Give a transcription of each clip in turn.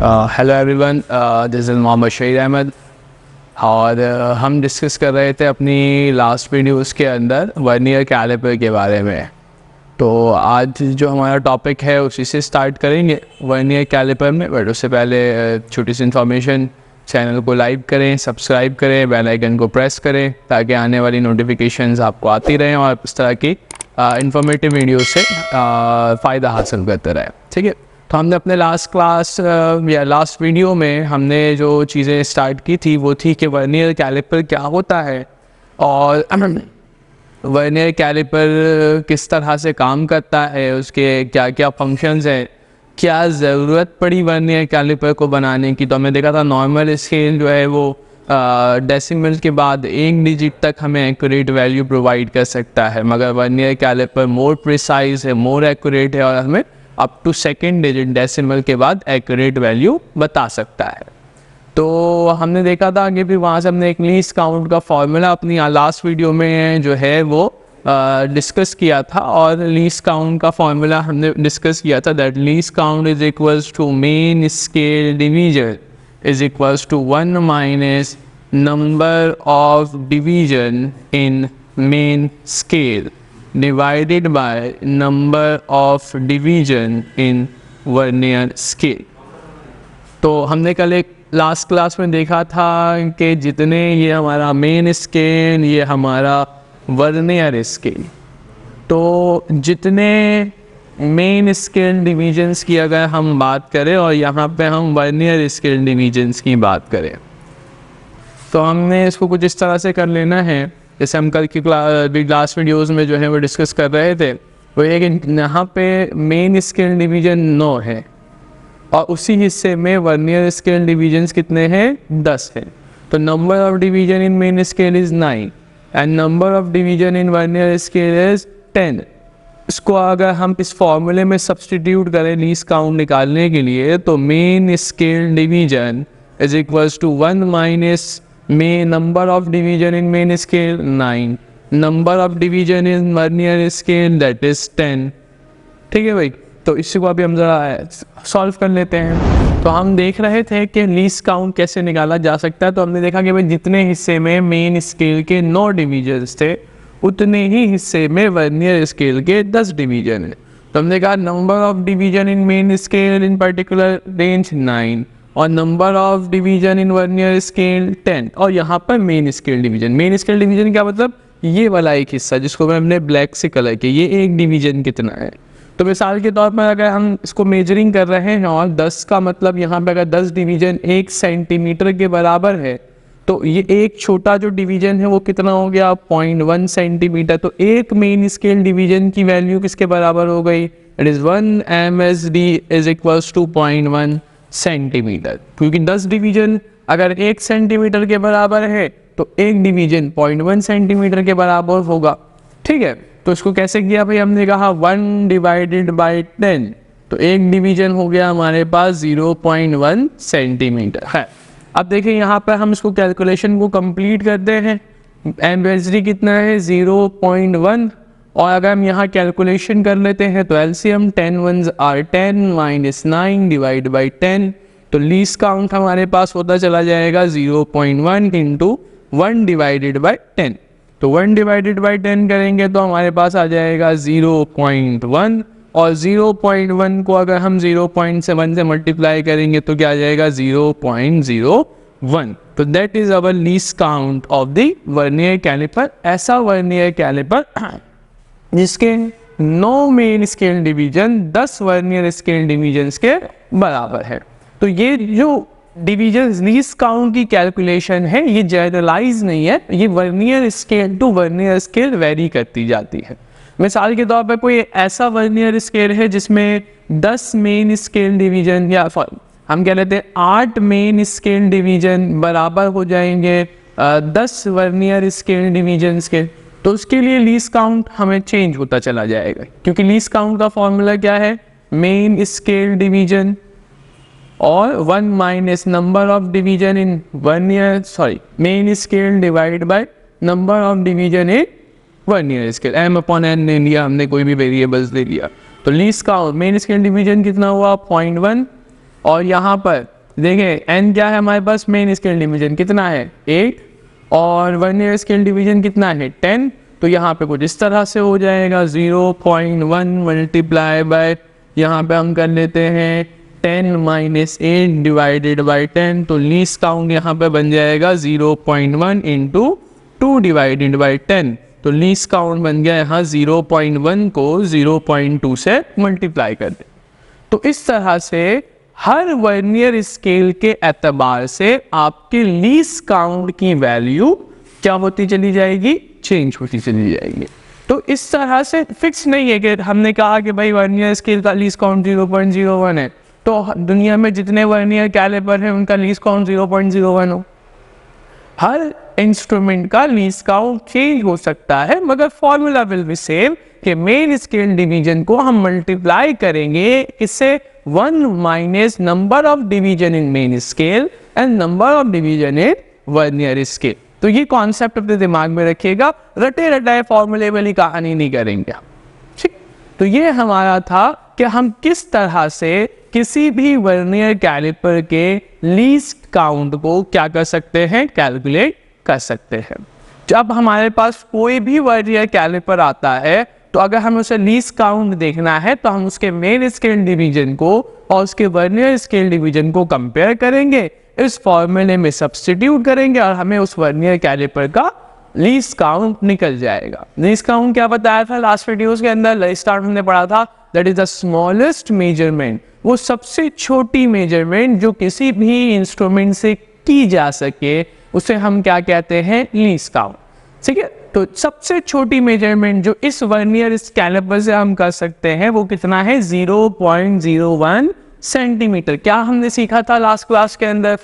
Hello everyone, this is Mohammad Shahid Ahmed और हम discuss कर रहे थे अपनी लास्ट वीडियोस के अंदर वर्नियर कैलिपर के बारे में। तो आज जो हमारा टॉपिक है उसी से स्टार्ट करेंगे वर्नियर कैलिपर में। बट उससे पहले छोटी सी इन्फॉर्मेशन, चैनल को लाइक करें, सब्सक्राइब करें, बेल आइकन को प्रेस करें ताकि आने वाली नोटिफिकेशंस आपको आती रहें और इस तरह की इंफॉर्मेटिव वीडियो से फ़ायदा हासिल करते रहें। ठीक है, तो हमने अपने लास्ट क्लास या लास्ट वीडियो में हमने जो चीज़ें स्टार्ट की थी वो थी कि वर्नियर कैलिपर क्या होता है और वर्नियर कैलिपर किस तरह से काम करता है, उसके क्या क्या फंक्शंस हैं, क्या ज़रूरत पड़ी वर्नियर कैलिपर को बनाने की। तो हमने देखा था नॉर्मल स्केल जो है वो डेसिमल के बाद 1 डिजिट तक हमें एक्यूरेट वैल्यू प्रोवाइड कर सकता है, मगर वर्नियर कैलिपर मोर प्रिसाइज है, मोर एक्यूरेट है और हमें up to 2nd digit decimal के बाद एक्यूरेट वैल्यू बता सकता है। तो हमने देखा था कि फिर वहाँ से हमने एक लीस्ट काउंट का फॉर्मूला अपनी लास्ट वीडियो में जो है वो डिस्कस किया था और लीस्ट काउंट का फॉर्मूला हमने डिस्कस किया था that least count is equals to main scale division is equals to 1 minus number of division in main scale divided by number of division in vernier scale। तो हमने कल एक last class में देखा था कि जितने ये हमारा मेन स्केल, ये हमारा वर्नियर स्केल, तो जितने मेन स्केल डिविजन्स की अगर हम बात करें और यहाँ पे हम वर्नियर स्केल डिविजन्स की बात करें तो हमने इसको कुछ इस तरह से कर लेना है जैसे हम कल की लास्ट वीडियोस में जो है वो डिस्कस कर रहे थे। वो ये कि यहाँ पे मेन स्केल डिवीजन 9 है और उसी हिस्से में वर्नियर स्केल डिविजन्स कितने हैं, 10 हैं। तो number of division in main scale is 9 and number of division in vernier scale is 10। इसको अगर हम इस फॉर्मूले में सब्सटीट्यूट करें लीस्ट काउंट निकालने के लिए तो main scale division is equals to 1 minus में number of division in main scale 9, number of division in vernier scale that is 10। ठीक है भाई, तो इसी को अभी हम ज़रा सॉल्व कर लेते हैं। तो हम देख रहे थे कि लीस्ट काउंट कैसे निकाला जा सकता है। तो हमने देखा कि भाई जितने हिस्से में मेन स्केल के 9 डिवीजन्स थे उतने ही हिस्से में वर्नियर स्केल के 10 डिवीजन है। तो हमने कहा number of division in main scale in particular range 9 और number of division in vernier scale 10 और यहाँ पर main scale division. Main scale division क्या मतलब, ये वाला एक हिस्सा जिसको हमने ब्लैक से कलर किया, ये एक डिवीजन कितना है। तो मिसाल के तौर पर अगर हम इसको मेजरिंग कर रहे हैं और 10 का मतलब यहाँ पे अगर 10 डिवीजन 1 सेंटीमीटर के बराबर है तो ये एक छोटा जो डिवीजन है वो कितना हो गया, 0.1 सेंटीमीटर। तो एक मेन स्केल डिवीजन की वैल्यू किसके बराबर हो गई, it is 1 MSD is equals to 0.1 centimetre. क्योंकि 10 डिवीजन अगर 1 सेंटीमीटर के बराबर है तो एक डिवीजन 0.1 सेंटीमीटर के बराबर होगा। ठीक है, तो इसको कैसे किया भाई, हमने कहा 1 डिवाइडेड बाई 10, तो एक डिवीजन हो गया हमारे पास 0.1 सेंटीमीटर है। अब देखिए यहाँ पर हम इसको कैलकुलेशन को कंप्लीट करते हैं। MSD कितना है, 0.1, और अगर हम यहाँ कैलकुलेशन कर लेते हैं तो LCM 10 1s are 10 minus 9 divide by 10, तो लीस्ट काउंट हमारे पास होता चला जाएगा 0.1 इंटू 1 डिवाइडेड बाई 10। तो 1 डिवाइडेड बाई 10 करेंगे तो हमारे पास आ जाएगा 0.1 और 0.1 को अगर हम 0.7 से मल्टीप्लाई करेंगे तो क्या आ जाएगा 0.01। तो that is our least count of the vernier calliper. ऐसा वर्नियर कैलिपर जिसके 9 main scale division 10 vernier scale divisions के बराबर है। तो ये जो डिवीजन लीस्ट काउंट की कैलकुलेशन है ये जनरलाइज नहीं है, ये vernier scale to vernier scale vary करती जाती है। मिसाल के तौर पर कोई ऐसा वर्नियर स्केल है जिसमें 10 मेन स्केल डिवीजन या हम कह लेते हैं 8 मेन स्केल डिवीजन बराबर हो जाएंगे 10 वर्नियर स्केल डिवीजन्स के, तो उसके लिए लीस्ट काउंट हमें चेंज होता चला जाएगा। क्योंकि लीस्ट काउंट का फॉर्मूला क्या है, मेन स्केल डिवीजन और 1 minus number of division in vernier main scale divide by number of division in vernier scale. m/n ले लिया हमने, कोई भी वेरिएबल्स ले लिया। तो least count main scale division कितना हुआ 0.1 और यहाँ पर देखें n क्या है हमारे पास, मेन स्केल डिवीजन कितना है 8 और वर्नियर स्केल डिवीजन कितना है 10। तो यहाँ पे कुछ इस तरह से हो जाएगा 0.1 मल्टीप्लाई बाय, यहाँ पे हम कर लेते हैं 10 माइनस 8 डिवाइडेड बाई 10। तो लीस्ट काउंट यहाँ पे बन जाएगा 0.1 इंटू 2 डिवाइडेड बाई 10। तो लीस्ट काउंट बन गया यहाँ 0.1 को 0.2 से मल्टीप्लाई कर दे। तो इस तरह से हर वर्नियर स्केल के एतबार से आपके लीस्ट काउंट की वैल्यू क्या होती चली जाएगी, चेंज होती चली जाएगी। तो इस तरह से फिक्स नहीं है कि हमने कहा कि भाई वर्नियर स्केल का लीस्ट काउंट 0.01 है तो दुनिया में जितने वर्नियर कैलिपर हैं उनका लीस्ट काउंट 0.01 हो। हर इंस्ट्रूमेंट का लीस्ट काउंट चेंज हो सकता है, मगर फॉर्मूला विल बी सेम कि मेन स्केल डिवीजन को हम मल्टीप्लाई करेंगे इससे 1 minus number of division in main scale and number of division in vernier scale. तो ये कॉन्सेप्ट अपने दिमाग में रखिएगा, रटे रटाए फॉर्मूले वाली कहानी नहीं करेंगे, ठीक। तो ये हमारा था कि हम किस तरह से किसी भी वर्नियर कैलिपर के लीस्ट काउंट को क्या कर सकते हैं, कैलकुलेट कर सकते हैं। जब हमारे पास कोई भी वर्नियर कैलिपर आता है तो अगर हमें उसे लीस्ट काउंट देखना है तो हम उसके मेन स्केल डिवीजन को और उसके वर्नियर स्केल डिवीजन को कंपेयर करेंगे, इस फॉर्मूले में सब्स्टिट्यूट करेंगे और हमें उस वर्नियर कैलिपर का लीस्ट काउंट निकल जाएगा। लीस्ट काउंट क्या बताया था लास्ट वीडियोस के अंदर, लीस्ट काउंट हमने पढ़ा था that is the smallest measurement, वो सबसे छोटी मेजरमेंट जो किसी भी इंस्ट्रूमेंट से की जा सके उसे हम क्या कहते हैं, लीस्ट काउंट, ठीक है। तो सबसे छोटी मेजरमेंट जो इस वर्नियर कैलिपर से हम कर सकते हैं वो कितना है, 0.01 सेंटीमीटर। क्या हमने सीखा था लास्ट क्लास के अंदर,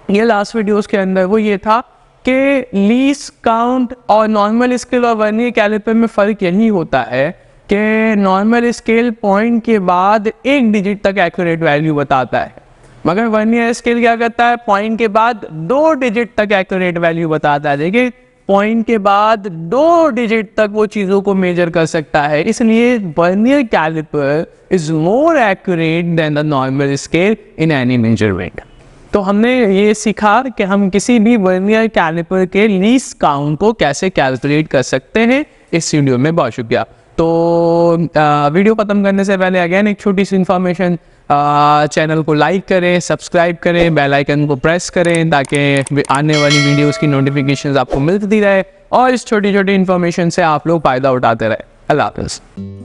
ये लास्ट वीडियोस के अंदर, वो ये था कि लीस्ट काउंट और नॉर्मल स्केल और वर्नियर कैलिपर में फ़र्क यही होता है कि नॉर्मल स्केल पॉइंट के बाद 1 डिजिट तक एक्यूरेट वैल्यू बताता है, मगर वर्नियर स्केल क्या करता है, पॉइंट के बाद 2 डिजिट तक एक्यूरेट वैल्यू बताता है। देखिए पॉइंट के बाद 2 डिजिट तक वो चीज़ों को मेजर कर सकता है, इसलिए vernier calliper is more accurate than the normal scale in any measurement. तो हमने ये सीखा कि हम किसी भी वर्नियर कैलिपर के लीस्ट काउंट को कैसे कैलकुलेट कर सकते हैं इस वीडियो में। बहुत शुक्रिया। तो वीडियो खत्म करने से पहले अगेन एक छोटी सी इन्फॉर्मेशन, चैनल को लाइक करें, सब्सक्राइब करें, बेल आइकन को प्रेस करें ताकि आने वाली वीडियोस की नोटिफिकेशंस आपको मिलती रहे और इस छोटी छोटी इन्फॉर्मेशन से आप लोग फ़ायदा उठाते रहे। अल्लाह हाफ़िज़।